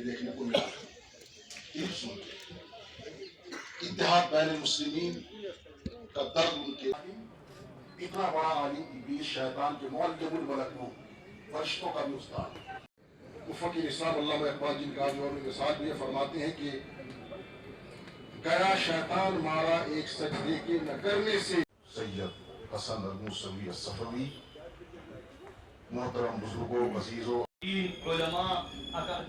دیکھنے کو ملا اتحاد بین المسلمین کا درد ان کے اتنا بڑا عالم ابلیس شیطان کے معلم الملک فرشتوں کا بھی استاد مفکر اسلام علامہ اقبال جن کا جو مثال بھی فرماتے ہیں کہ گیا شیطان مارا ایک سجدے کے نہ کرنے سے سید حسن الموسوی الصفوی محترم بزرگوں عزیزوں علماء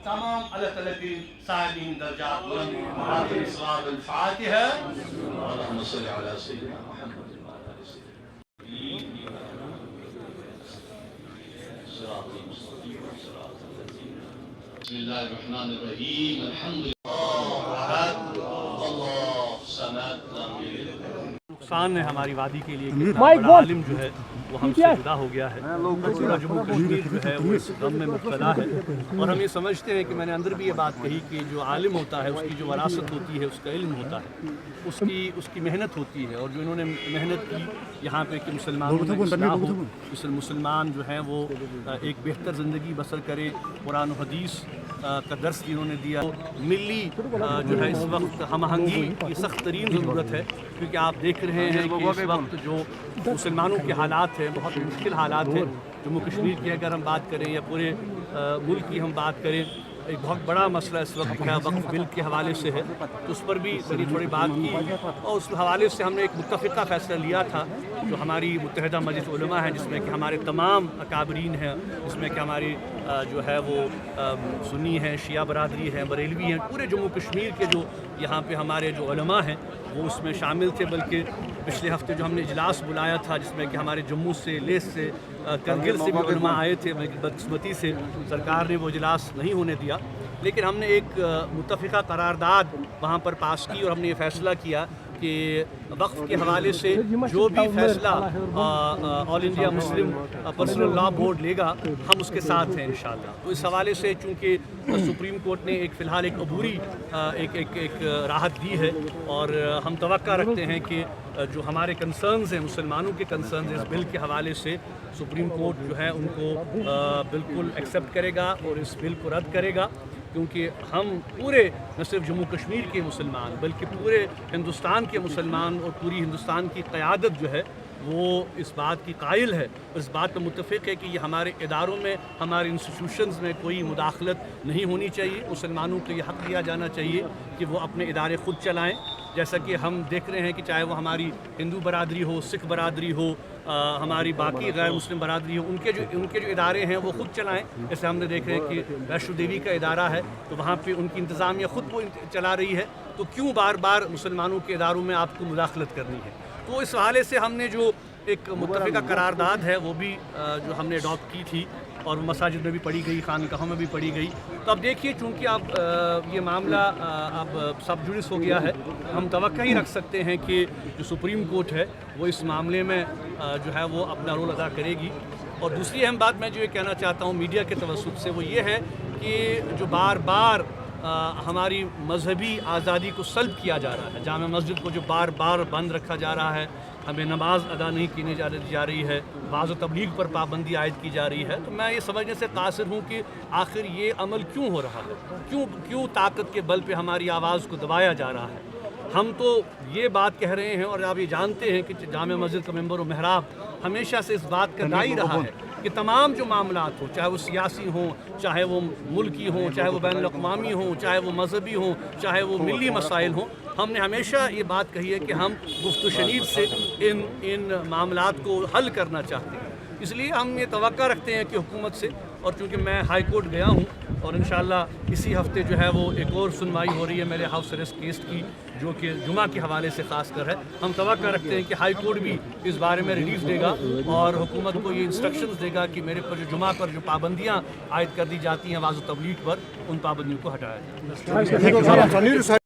تمام اللہ تعالیٰ کی سائلین درجات بلند مراتب صلاة الفاتحہ اللہم صلی علی سیدنا محمد بسم اللہ الرحمن الرحیم الحمد للہ اللہ سمد نقصان ہے ہماری وادی کے لیے کہ بڑا عالم جو ہے وہ ہم سے جدا ہو گیا ہے. پورا جموں کشمیر جو ہے وہ اس غم میں مبتلا ہے اور ہم یہ سمجھتے ہیں کہ میں نے اندر بھی یہ بات کہی کہ جو عالم ہوتا ہے اس کی جو وراثت ہوتی ہے اس کا علم ہوتا ہے اس کی محنت ہوتی ہے اور جو انہوں نے محنت کی یہاں پہ کہ مسلمانوں میں اصلاح ہو مسلمان جو ہیں وہ ایک بہتر زندگی بسر کرے قرآن و حدیث کا درس انہوں نے دیا. ملی جو ہے اس وقت ہم آہنگی کی سخت ترین ضرورت ہے کیونکہ آپ دیکھ رہے ہیں کہ اس وقت جو مسلمانوں کے حالات ہیں بہت مشکل حالات ہیں. جموں کشمیر کی اگر ہم بات کریں یا پورے ملک کی ہم بات کریں ایک بہت بڑا مسئلہ اس وقت ہے وقف بل کے حوالے سے ہے تو اس پر بھی تھوڑی بات کی اور اس حوالے سے ہم نے ایک متفقہ فیصلہ لیا تھا جو ہماری متحدہ مجلس علماء ہے جس میں کہ ہمارے تمام اکابرین ہیں جس میں کہ ہماری جو ہے وہ سنی ہیں شیعہ برادری ہیں بریلوی ہیں پورے جموں کشمیر کے جو یہاں پہ ہمارے جو علماء ہیں وہ اس میں شامل تھے. بلکہ پچھلے ہفتے جو ہم نے اجلاس بلایا تھا جس میں کہ ہمارے جموں سے لیس سے کرگل سے بھی علماء آئے تھے بدقسمتی سے سرکار نے وہ اجلاس نہیں ہونے دیا لیکن ہم نے ایک متفقہ قرارداد وہاں پر پاس کی اور ہم نے یہ فیصلہ کیا کہ وقف کے حوالے سے جو بھی فیصلہ آل انڈیا مسلم پرسنل لا بورڈ لے گا ہم اس کے ساتھ ہیں انشاءاللہ. تو اس حوالے سے چونکہ سپریم کورٹ نے ایک فی الحال ایک عبوری ایک راحت دی ہے اور ہم توقع رکھتے ہیں کہ جو ہمارے کنسرنز ہیں مسلمانوں کے کنسرنز ہیں اس بل کے حوالے سے سپریم کورٹ جو ہے ان کو بالکل ایکسیپٹ کرے گا اور اس بل کو رد کرے گا کیونکہ ہم پورے نہ صرف جموں کشمیر کے مسلمان بلکہ پورے ہندوستان کے مسلمان اور پوری ہندوستان کی قیادت جو ہے وہ اس بات کی قائل ہے اور اس بات پر متفق ہے کہ یہ ہمارے اداروں میں ہمارے انسٹیٹیوشنز میں کوئی مداخلت نہیں ہونی چاہیے. مسلمانوں کو یہ حق دیا جانا چاہیے کہ وہ اپنے ادارے خود چلائیں جیسا کہ ہم دیکھ رہے ہیں کہ چاہے وہ ہماری ہندو برادری ہو سکھ برادری ہو ہماری باقی غیر مسلم برادری ہو ان کے جو ادارے ہیں وہ خود چلائیں. جیسے ہم نے دیکھ رہے ہیں کہ ویشنو دیوی کا ادارہ ہے تو وہاں پہ ان کی انتظامیہ خود وہ چلا رہی ہے تو کیوں بار بار مسلمانوں کے اداروں میں آپ کو مداخلت کرنی ہے. تو اس حوالے سے ہم نے جو ایک متفقہ قرارداد ہے وہ بھی جو ہم نے اڈاپٹ کی تھی اور مساجد میں بھی پڑھی گئی خانقاہوں میں بھی پڑھی گئی. تو اب دیکھیے چونکہ اب یہ معاملہ اب سب جوڈس ہو گیا ہے ہم توقع ہی رکھ سکتے ہیں کہ جو سپریم کورٹ ہے وہ اس معاملے میں جو ہے وہ اپنا رول ادا کرے گی. اور دوسری اہم بات میں جو یہ کہنا چاہتا ہوں میڈیا کے توسط سے وہ یہ ہے کہ جو بار بار ہماری مذہبی آزادی کو سلب کیا جا رہا ہے جامع مسجد کو جو بار بار بند رکھا جا رہا ہے ہمیں نماز ادا نہیں کی جا رہی ہے بعض و تبلیغ پر پابندی عائد کی جا رہی ہے تو میں یہ سمجھنے سے قاصر ہوں کہ آخر یہ عمل کیوں ہو رہا ہے کیوں طاقت کے بل پہ ہماری آواز کو دبایا جا رہا ہے. ہم تو یہ بات کہہ رہے ہیں اور آپ یہ جانتے ہیں کہ جامع مسجد کا ممبر و محراب ہمیشہ سے اس بات کا داعی رہا ہے کہ تمام جو معاملات ہوں چاہے وہ سیاسی ہوں چاہے وہ ملکی ہوں چاہے وہ بین الاقوامی ہوں چاہے وہ مذہبی ہوں چاہے وہ ملی مسائل ہوں ہم نے ہمیشہ یہ بات کہی ہے کہ ہم گفت و شنید سے ان معاملات کو حل کرنا چاہتے ہیں. اس لیے ہم یہ توقع رکھتے ہیں کہ حکومت سے اور چونکہ میں ہائی کورٹ گیا ہوں اور انشاءاللہ اسی ہفتے جو ہے وہ ایک اور سنوائی ہو رہی ہے میرے ہاؤس اریسٹ کیس کی جو کہ جمعہ کے حوالے سے خاص کر ہے. ہم توقع رکھتے ہیں کہ ہائی کورٹ بھی اس بارے میں ریلیز دے گا اور حکومت کو یہ انسٹرکشنز دے گا کہ میرے پر جو جمعہ پر جو پابندیاں عائد کر دی جاتی ہیں واضح تبلیغ پر ان پابندیوں کو ہٹایا جائے.